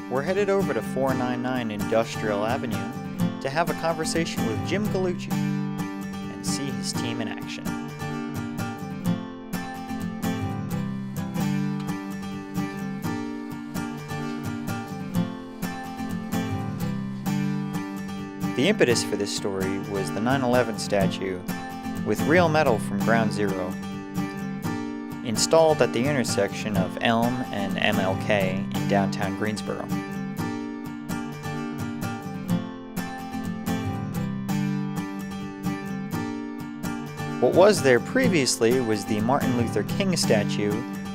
we're headed over to 499 Industrial Avenue to have a conversation with Jim Gallucci and see his team in action. The impetus for this story was the 9/11 statue with real metal from Ground Zero, installed at the intersection of Elm and MLK in downtown Greensboro. What was there previously was the Martin Luther King statue,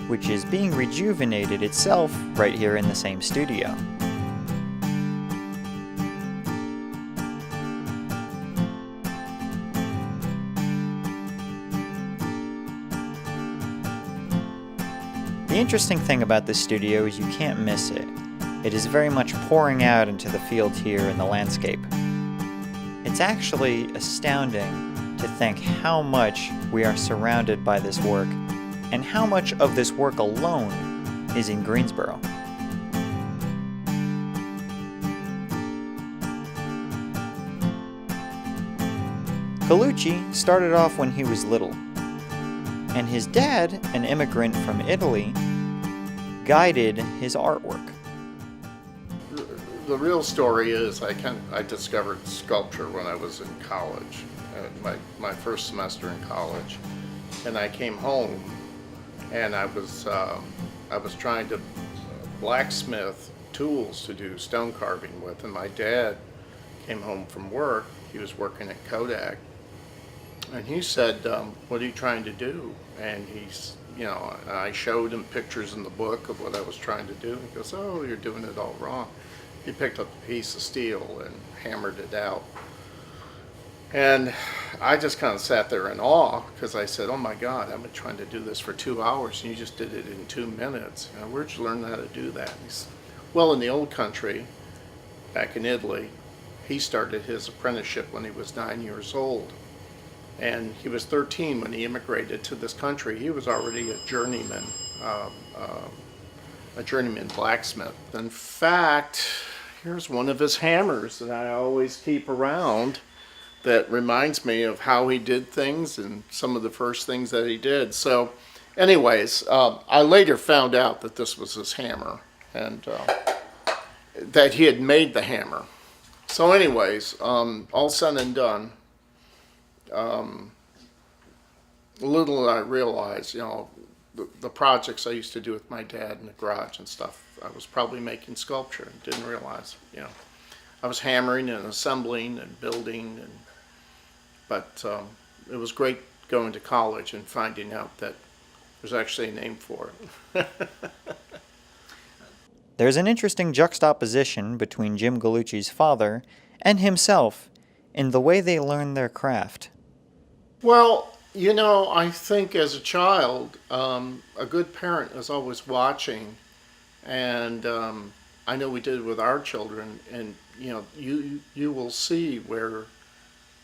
which is being rejuvenated itself right here in the same studio. The interesting thing about this studio is you can't miss it. It is very much pouring out into the field here in the landscape. It's actually astounding to think how much we are surrounded by this work and how much of this work alone is in Greensboro. Gallucci started off when he was little, and his dad, an immigrant from Italy, guided his artwork. The real story is I discovered sculpture when I was in college, my first semester in college, and I came home and I was trying to blacksmith tools to do stone carving with, and my dad came home from work. He was working at Kodak. And he said, what are you trying to do? And I showed him pictures in the book of what I was trying to do. He goes, oh, you're doing it all wrong. He picked up a piece of steel and hammered it out. And I just kind of sat there in awe because I said, oh my God, I've been trying to do this for 2 hours and you just did it in 2 minutes. Where'd you learn how to do that? He said, well, in the old country, back in Italy, he started his apprenticeship when he was 9 years old. And he was 13 when he immigrated to this country. He was already a journeyman blacksmith. In fact, here's one of his hammers that I always keep around that reminds me of how he did things and some of the first things that he did. So anyways, I later found out that this was his hammer and that he had made the hammer. So anyways, all said and done, little did I realize, the projects I used to do with my dad in the garage and stuff, I was probably making sculpture and didn't realize, I was hammering and assembling and building, but it was great going to college and finding out that there's actually a name for it. There's an interesting juxtaposition between Jim Gallucci's father and himself in the way they learn their craft. Well, I think as a child, a good parent is always watching, and I know we did with our children, and you will see where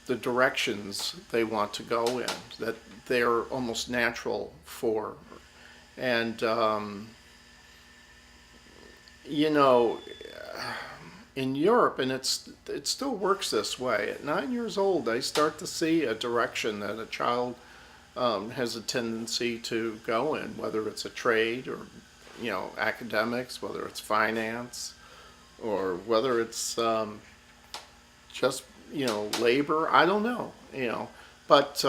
the directions they want to go in, that they're almost natural for, and in Europe, and it still works this way. At 9 years old, they start to see a direction that a child has a tendency to go in, whether it's a trade or academics, whether it's finance, or whether it's just labor. I don't know, but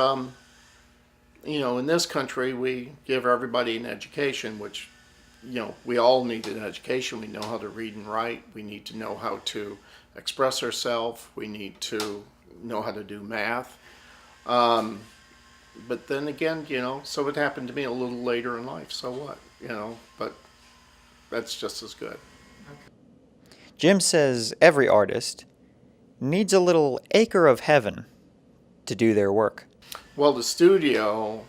in this country we give everybody an education, which we all need an education. We know how to read and write. We need to know how to express ourselves. We need to know how to do math. But then again, so it happened to me a little later in life. So what? But that's just as good. Jim says every artist needs a little acre of heaven to do their work. Well, the studio,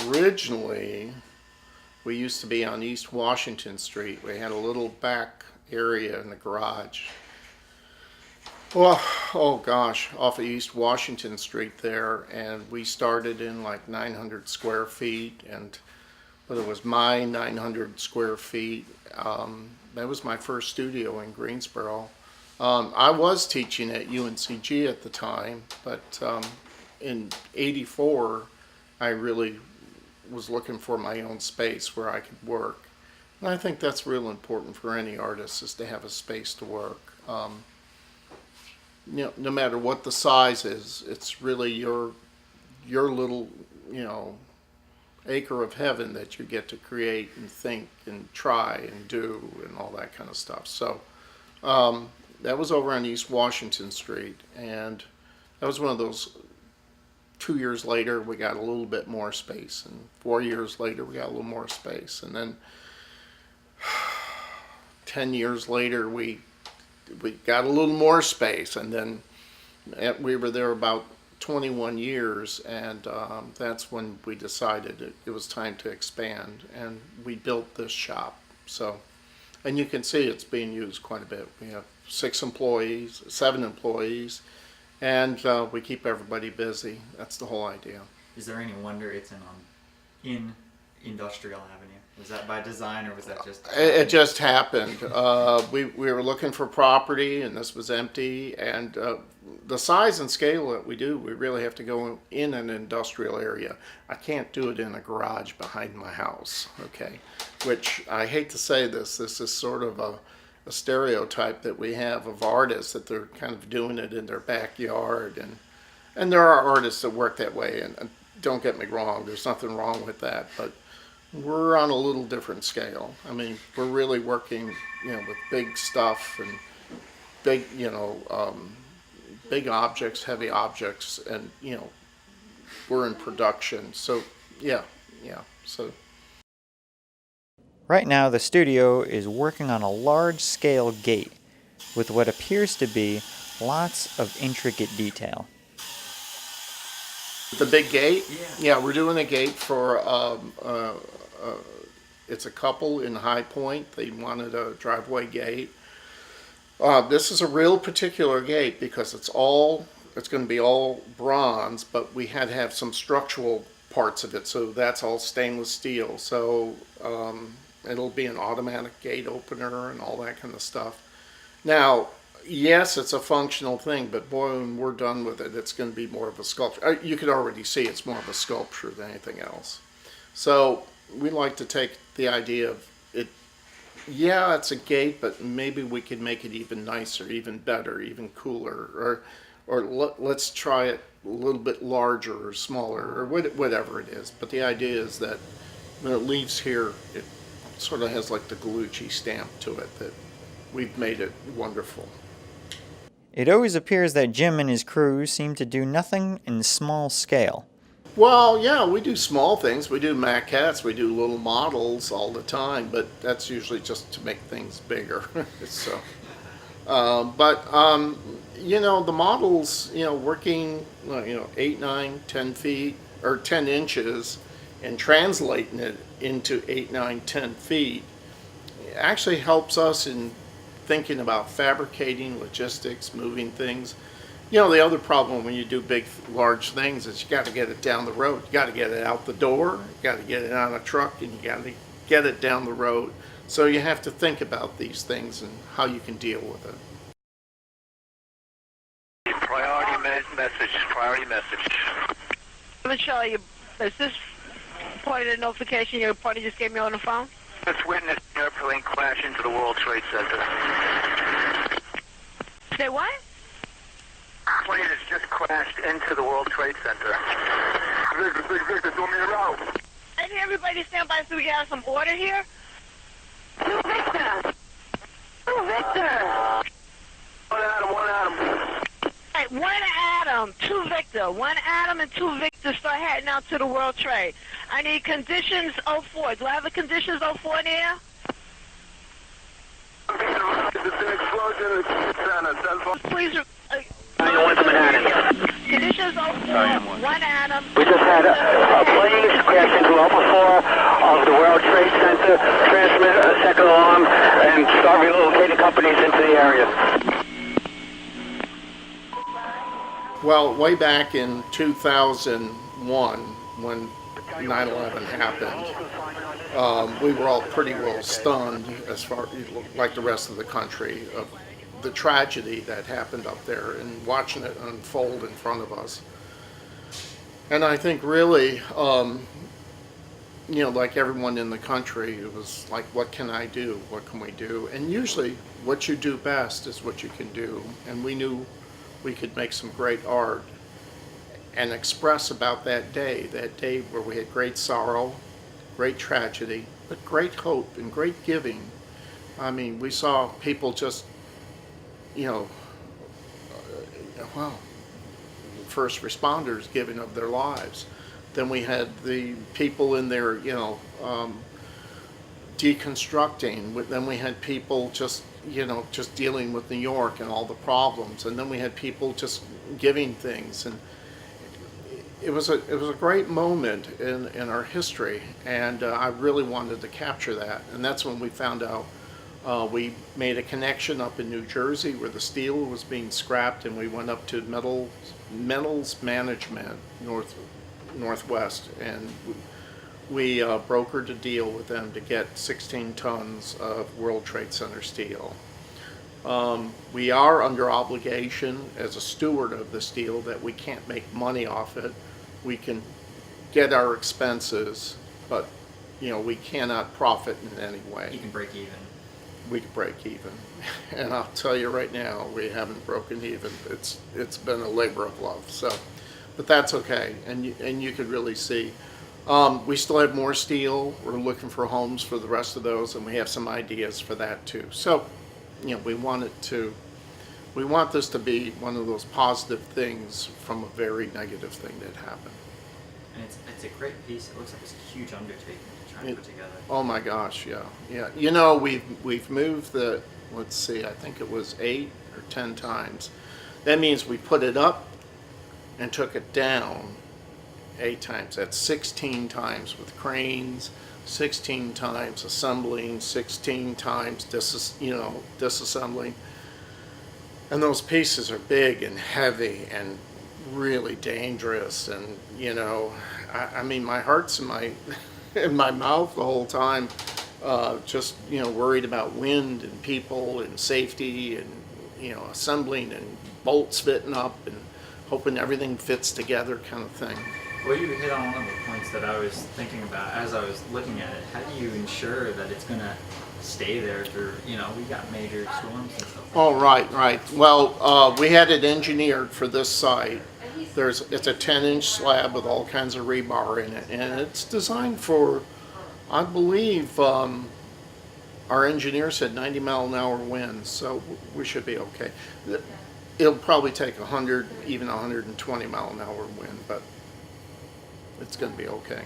originally, we used to be on East Washington Street. We had a little back area in the garage. Well, oh gosh, off of East Washington Street there, and we started in like 900 square feet, but it was my 900 square feet. That was my first studio in Greensboro. I was teaching at UNCG at the time, but in '84, I really was looking for my own space where I could work. And I think that's real important for any artist, is to have a space to work. No matter what the size is, it's really your little, acre of heaven that you get to create and think and try and do and all that kind of stuff. So that was over on East Washington Street, and that was one of those. 2 years later, we got a little bit more space, and 4 years later, we got a little more space, and then 10 years later, we got a little more space, and then we were there about 21 years, and that's when we decided it was time to expand, and we built this shop. So, and you can see it's being used quite a bit. We have 7 employees, and we keep everybody busy. That's the whole idea. Is there any wonder it's in Industrial Avenue? Was that by design, or was that just? It just happened. We were looking for property, and this was empty. And the size and scale that we do, we really have to go in an industrial area. I can't do it in a garage behind my house. Okay, which I hate to say this. This is sort of a stereotype that we have of artists, that they're kind of doing it in their backyard, and there are artists that work that way, and don't get me wrong, there's nothing wrong with that, but we're on a little different scale. I mean, we're really working, with big stuff and big, big objects, heavy objects, and we're in production. So yeah. So. Right now, the studio is working on a large-scale gate with what appears to be lots of intricate detail. The big gate? Yeah, we're doing a gate for, it's a couple in High Point. They wanted a driveway gate. This is a real particular gate because it's going to be all bronze, but we had to have some structural parts of it, so that's all stainless steel. So, it'll be an automatic gate opener and all that kind of stuff. Now, yes, it's a functional thing, but boy, when we're done with it, it's going to be more of a sculpture. You could already see it's more of a sculpture than anything else. So we like to take the idea of it. Yeah, it's a gate, but maybe we could make it even nicer, even better, even cooler, or let's try it a little bit larger or smaller, or whatever it is. But the idea is that when it leaves here, it sort of has like the Gallucci stamp to it, that we've made it wonderful. It always appears that Jim and his crew seem to do nothing in small scale. Well, yeah, we do small things. We do maquettes, we do little models all the time, but that's usually just to make things bigger. So, the models, working, 8, 9, 10 feet, or 10 inches, and translating it into 8, 9, 10 feet actually helps us in thinking about fabricating, logistics, moving things. The other problem when you do big, large things is you got to get it down the road. You got to get it out the door, you got to get it on a truck, and you got to get it down the road. So you have to think about these things and how you can deal with it. Priority message. Michelle, is this part of the notification your party just gave me on the phone? Let's witness an airplane crash into the World Trade Center. Say what? A plane has just crashed into the World Trade Center. Victor, do me a row. I need everybody stand by so we can have some order here. To Victor! To Victor! One Adam. Right, 1 Adam, 2 Victor. 1 Adam and 2 Victor start heading out to the World Trade. I need conditions 04. Do I have a conditions 04 in the air? Please. Conditions 04, 1 Adam. We just had a plane crash into Level 4 of the World Trade Center, transmit a second alarm, and start relocating companies into the area. Well, way back in 2001, when 9/11 happened, we were all pretty well stunned, as far like the rest of the country, of the tragedy that happened up there and watching it unfold in front of us. And I think really, like everyone in the country, it was like, what can I do? What can we do? And usually what you do best is what you can do. And we knew we could make some great art and express about that day where we had great sorrow, great tragedy, but great hope and great giving. I mean, we saw people just, first responders giving of their lives. Then we had the people in there, deconstructing. Then we had people just dealing with New York and all the problems. And then we had people just giving things. And it was a great moment in our history. And I really wanted to capture that. And that's when we found out. We made a connection up in New Jersey where the steel was being scrapped, and we went up to Metals Management Northwest, and we brokered a deal with them to get 16 tons of World Trade Center steel. We are under obligation as a steward of the steel that we can't make money off it. We can get our expenses, but we cannot profit in any way. You can break even. We could break even, and I'll tell you right now, we haven't broken even. It's been a labor of love. So, but that's okay, and you could really see. We still have more steel. We're looking for homes for the rest of those, and we have some ideas for that too. So, we want this to be one of those positive things from a very negative thing that happened. And it's a great piece. It looks like it's a huge undertaking to try and put together. Oh my gosh, yeah. We've moved the, let's see, I think it was 8 or 10 times. That means we put it up and took it down 8 times. That's 16 times with cranes, 16 times assembling, 16 times disassembling. And those pieces are big and heavy and really dangerous, and I mean, my heart's in my in my mouth the whole time, just worried about wind and people and safety and assembling and bolts fitting up and hoping everything fits together, kind of thing. Well, you hit on one of the points that I was thinking about as I was looking at it. How do you ensure that it's going to stay there through, we got major storms and stuff? Oh, right. Well, we had it engineered for this site. It's a 10-inch slab with all kinds of rebar in it, and it's designed for, I believe, our engineer said 90-mile-an-hour winds, so we should be okay. It'll probably take 100, even 120-mile-an-hour wind, but it's going to be okay.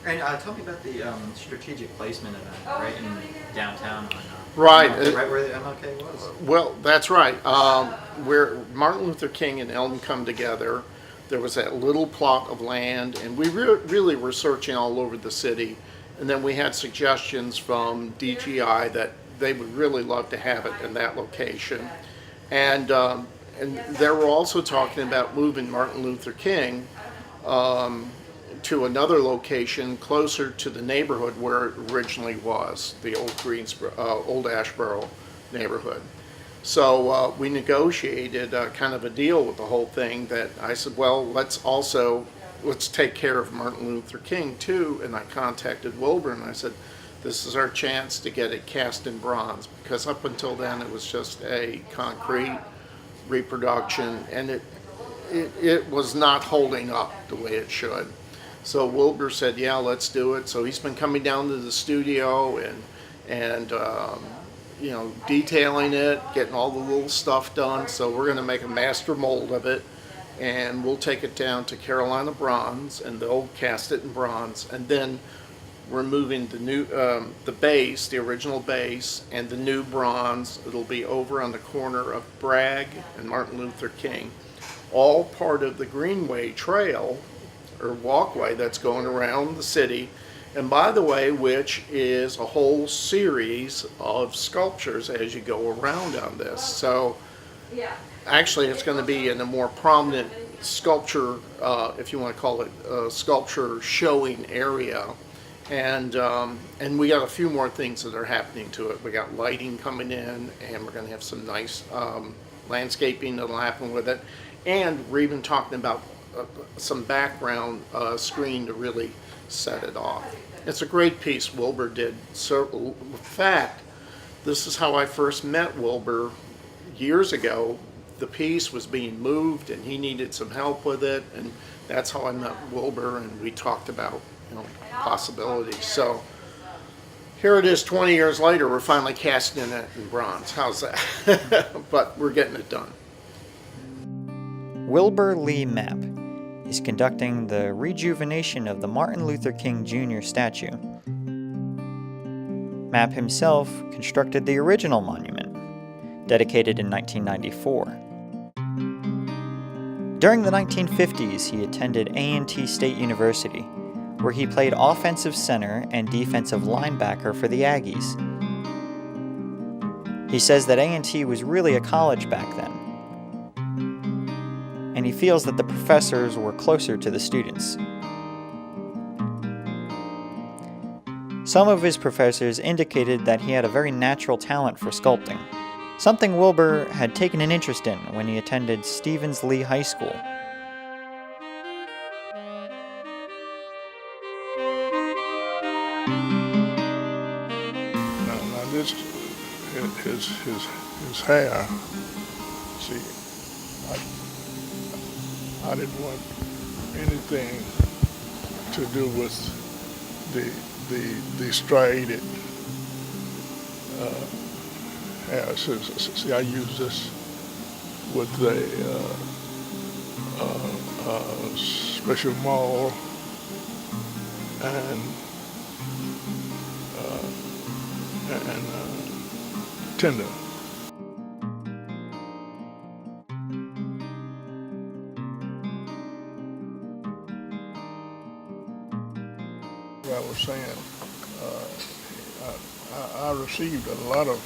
And tell me about the strategic placement event right in downtown. Right. Right where the MLK was. Well, that's right. Where Martin Luther King and Elm come together, there was that little plot of land, and we really were searching all over the city. And then we had suggestions from DGI that they would really love to have it in that location. And they were also talking about moving Martin Luther King to another location closer to the neighborhood where it originally was, the old old Ashboro neighborhood. So we negotiated kind of a deal with the whole thing that I said, well, let's take care of Martin Luther King too. And I contacted Wilbur and I said, this is our chance to get it cast in bronze, because up until then it was just a concrete reproduction, and it was not holding up the way it should. So Wilbur said, yeah, let's do it. So he's been coming down to the studio and detailing it, getting all the little stuff done. So we're going to make a master mold of it, and we'll take it down to Carolina Bronze, and they'll cast it in bronze. And then we're moving the base, the original base, and the new bronze. It'll be over on the corner of Bragg and Martin Luther King, all part of the Greenway Trail or walkway that's going around the city, and by the way, which is a whole series of sculptures as you go around on this. So actually it's going to be in a more prominent sculpture, if you want to call it a sculpture showing area. And we got a few more things that are happening to it. We got lighting coming in, and we're going to have some nice landscaping that'll happen with it. And we're even talking about some background screen to really set it off. It's a great piece Wilbur did. So, in fact, this is how I first met Wilbur years ago. The piece was being moved, and he needed some help with it, and that's how I met Wilbur, and we talked about, you know, possibilities. So here it is 20 years later, we're finally casting it in bronze. How's that? But we're getting it done. Wilbur Lee Mapp is conducting the rejuvenation of the Martin Luther King Jr. statue. Mapp himself constructed the original monument, dedicated in 1994. During the 1950s, he attended A&T State University, where he played offensive center and defensive linebacker for the Aggies. He says that A&T was really a college back then, and he feels that the professors were closer to the students. Some of his professors indicated that he had a very natural talent for sculpting, something Wilbur had taken an interest in when he attended Stevens Lee High School. Now this, his hair, see, I didn't want anything to do with the striated hair. See, I use this with a special maul and tender. I was saying, I received a lot of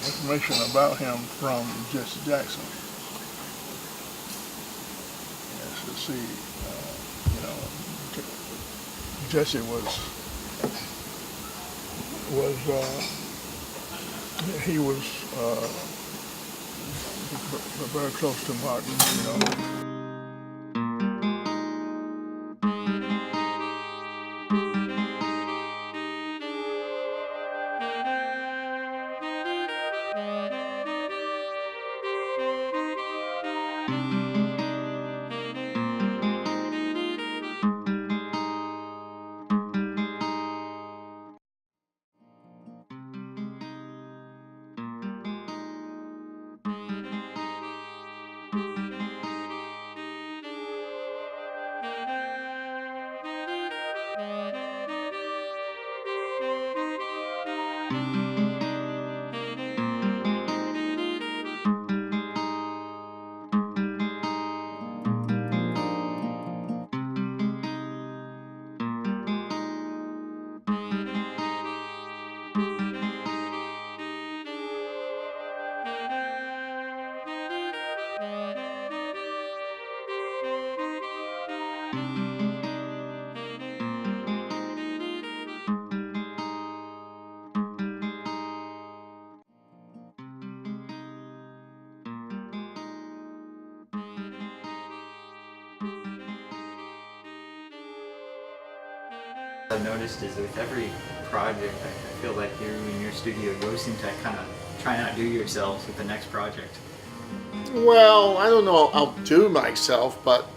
information about him from Jesse Jackson. Yes, to see, you know, Jesse he was very close to Martin, you know. I've noticed is with every project, I feel like you in your studio, you always seem to kind of try and outdo yourselves with the next project. Well, I don't know, I'll do myself, but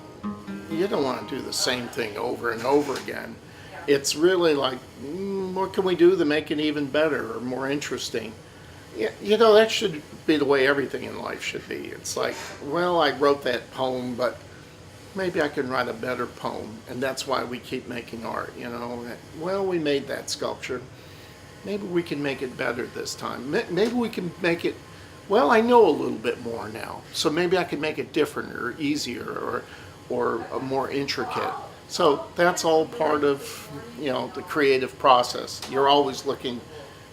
you don't want to do the same thing over and over again. It's really like, what can we do to make it even better or more interesting? Yeah, you know, that should be the way everything in life should be. It's like, well, I wrote that poem, but maybe I can write a better poem, and that's why we keep making art, you know. Well, we made that sculpture. Maybe we can make it better this time. Maybe we can make it, well, I know a little bit more now, so maybe I can make it different or easier or more intricate. So that's all part of, you know, the creative process. You're always looking,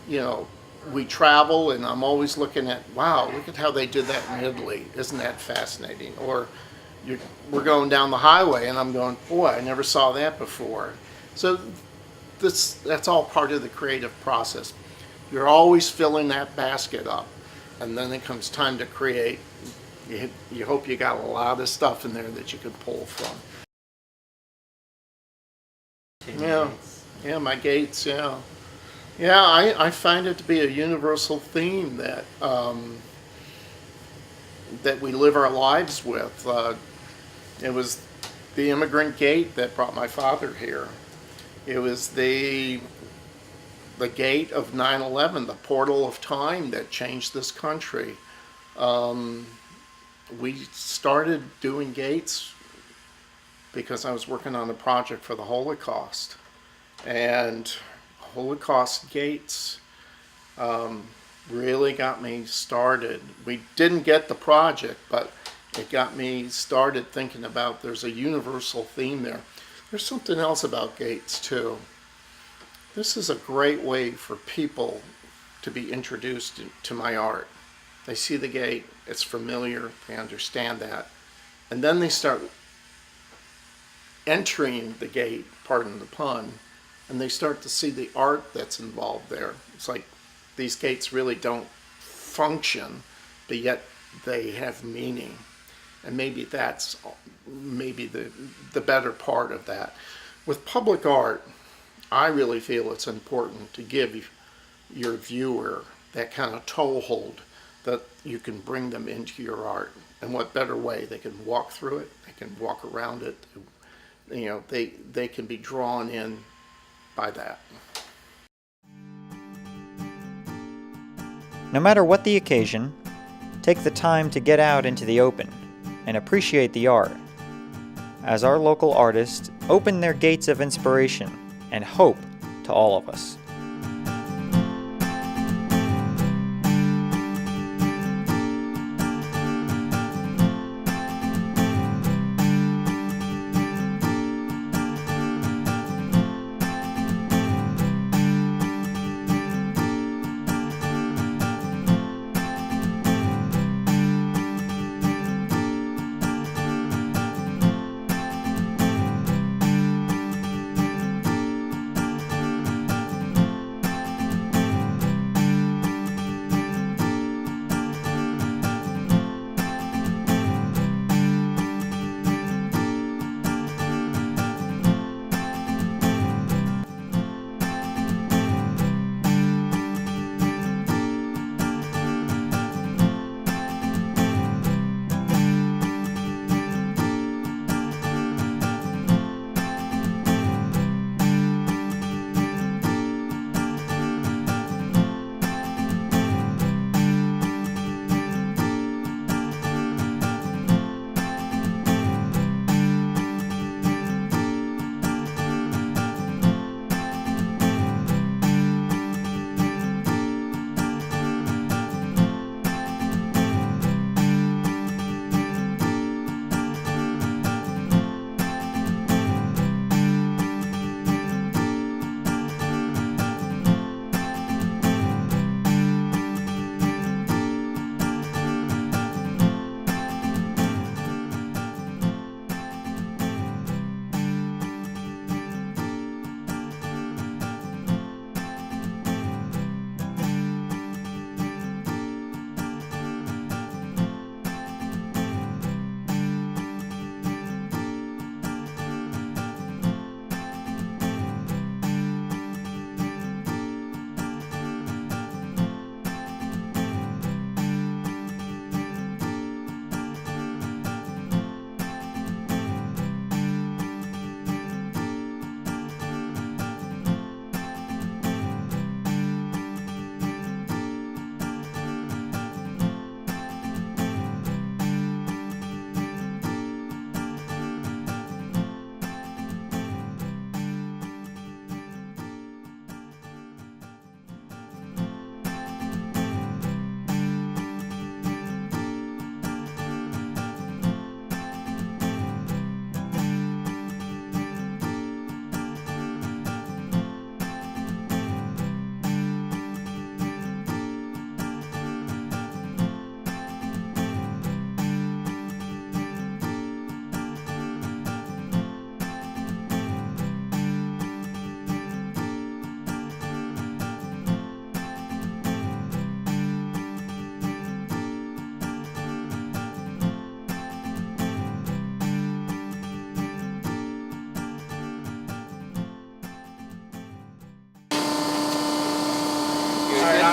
you know, we travel, and I'm always looking at, wow, look at how they did that in Italy. Isn't that fascinating? Or we're going down the highway, and I'm going, boy, I never saw that before. So that's all part of the creative process. You're always filling that basket up, and then it comes time to create. You hope you got a lot of stuff in there that you could pull from. Yeah, my gates, yeah. Yeah, I find it to be a universal theme that that we live our lives with. It was the immigrant gate that brought my father here. It was the gate of 9/11, the portal of time that changed this country. We started doing gates because I was working on a project for the Holocaust. And Holocaust gates really got me started. We didn't get the project, but it got me started thinking about there's a universal theme there. There's something else about gates too. This is a great way for people to be introduced to my art. They see the gate, it's familiar, they understand that. And then they start entering the gate, pardon the pun, and they start to see the art that's involved there. It's like these gates really don't function, but yet they have meaning. And maybe that's the better part of that. With public art, I really feel it's important to give your viewer that kind of toehold that you can bring them into your art. And what better way? They can walk through it, they can walk around it, you know, they can be drawn in by that. No matter what the occasion, take the time to get out into the open and appreciate the art, as our local artists open their gates of inspiration and hope to all of us.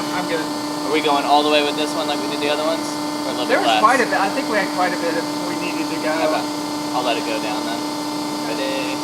I'm good. Are we going all the way with this one like we did the other ones? Or a little There bit was less? quite a bit. I think we had quite a bit of we needed to go. Okay. I'll let it go down then. Ready?